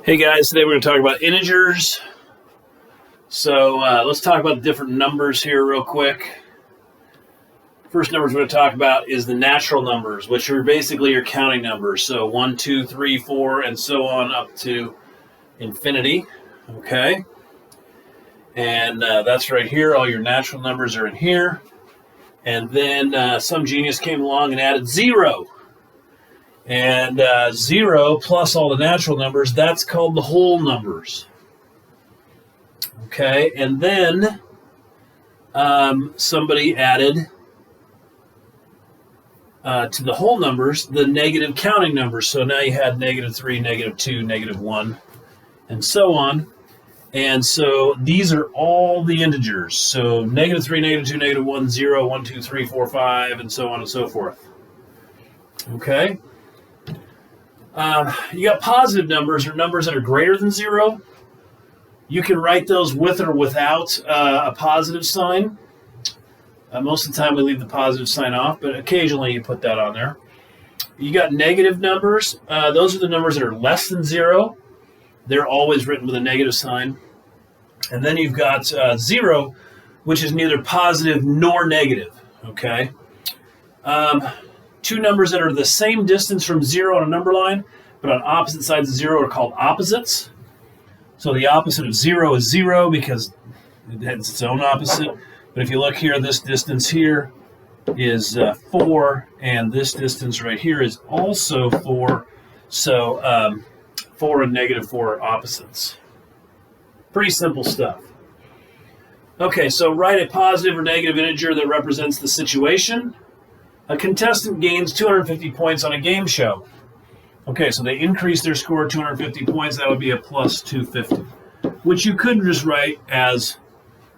Hey guys, today we're going to talk about integers. So let's talk about the different numbers here real quick. First numbers we're going to talk about is the natural numbers, which are basically your counting numbers. So 1, 2, 3, 4, and so on up to infinity. Okay. And that's right here. All your natural numbers are in here. And then some genius came along and added 0. And 0 plus all the natural numbers, that's called the whole numbers. Okay, and then somebody added to the whole numbers the negative counting numbers. So now you had -3, -2, -1, and so on. And so these are all the integers. So -3, -2, -1, 0, 1, 2, 3, 4, 5, and so on and so forth. Okay. You got positive numbers, or numbers that are greater than 0. You can write those with or without a positive sign. Most of the time we leave the positive sign off, but occasionally you put that on there. You got negative numbers. Those are the numbers that are less than 0. They're always written with a negative sign. And then you've got 0, which is neither positive nor negative. Okay. Two numbers that are the same distance from 0 on a number line, but on opposite sides of 0 are called opposites. So the opposite of 0 is 0 because it has its own opposite. But if you look here, this distance here is 4, and this distance right here is also 4. So 4 and -4 are opposites. Pretty simple stuff. Okay, so write a positive or negative integer that represents the situation. A contestant gains 250 points on a game show. Okay, so they increase their score 250 points. That would be a plus 250, which you could just write as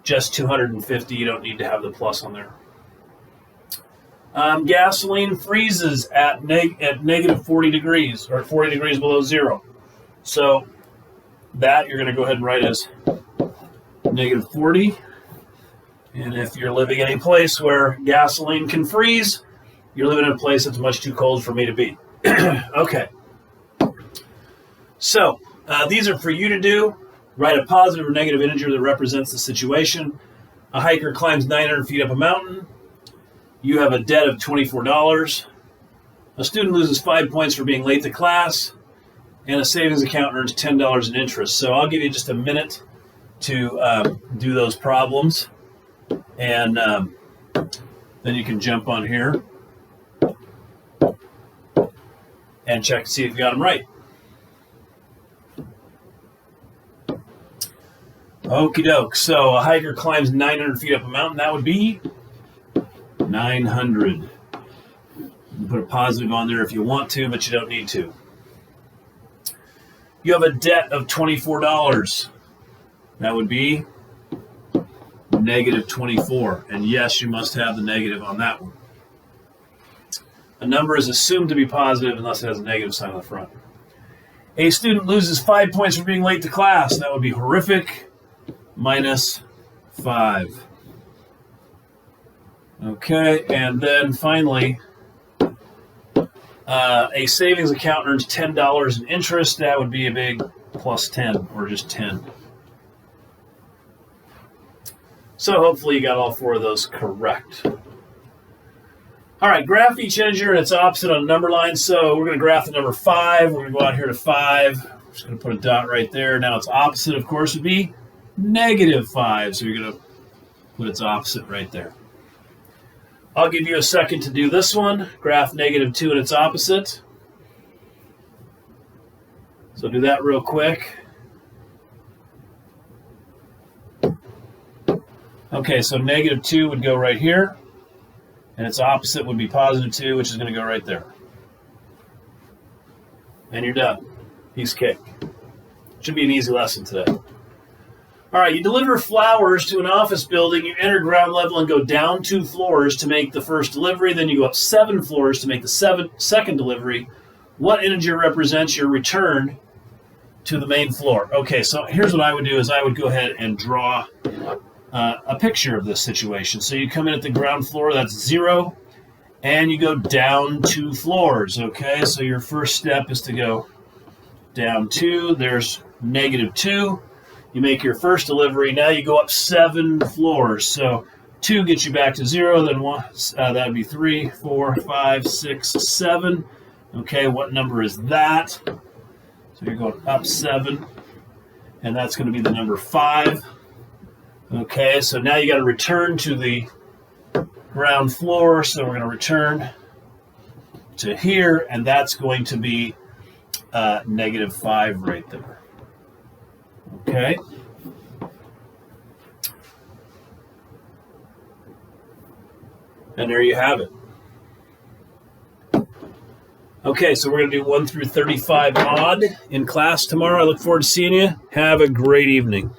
just 250. You don't need to have the plus on there. Gasoline freezes at negative 40 degrees, or 40 degrees below 0. So that you're going to go ahead and write as -40. And if you're living in a place where gasoline can freeze, you're living in a place that's much too cold for me to be. Okay. So these are for you to do. Write a positive or negative integer that represents the situation. A hiker climbs 900 feet up a mountain. You have a debt of $24. A student loses 5 points for being late to class. And a savings account earns $10 in interest. So I'll give you just a minute to do those problems. And then you can jump on here and check to see if you got them right. Okie doke. So a hiker climbs 900 feet up a mountain. That would be 900. You can put a positive on there if you want to, but you don't need to. You have a debt of $24. That would be -24. And yes, you must have the negative on that one. A number is assumed to be positive unless it has a negative sign on the front. A student loses 5 points for being late to class. That would be horrific, -5. Okay, and then finally, a savings account earns $10 in interest. That would be a big +10, or just 10. So hopefully you got all 4 of those correct. All right, graph each integer and its opposite on a number line. So we're going to graph the number 5. We're going to go out here to 5. I'm just going to put a dot right there. Now its opposite, of course, would be -5. So you're going to put its opposite right there. I'll give you a second to do this one. Graph -2 and its opposite. So do that real quick. Okay, so -2 would go right here. And its opposite would be +2, which is going to go right there. And you're done. Piece of cake. Should be an easy lesson today. All right, you deliver flowers to an office building. You enter ground level and go down 2 floors to make the first delivery. Then you go up 7 floors to make the second delivery. What integer represents your return to the main floor? Okay, so here's what I would do is I would go ahead and draw a picture of this situation. So you come in at the ground floor, that's 0, and you go down 2 floors, okay? So your first step is to go down 2. There's -2. You make your first delivery. Now you go up 7 floors. So 2 gets you back to 0. Then 1, that would be 3, 4, 5, 6, 7. Okay, what number is that? So you're going up 7. And that's going to be the number 5. Okay, so now you got to return to the ground floor. So we're going to return to here, and that's going to be -5 right there. Okay. And there you have it. Okay, so we're going to do 1 through 35 odd in class tomorrow. I look forward to seeing you. Have a great evening.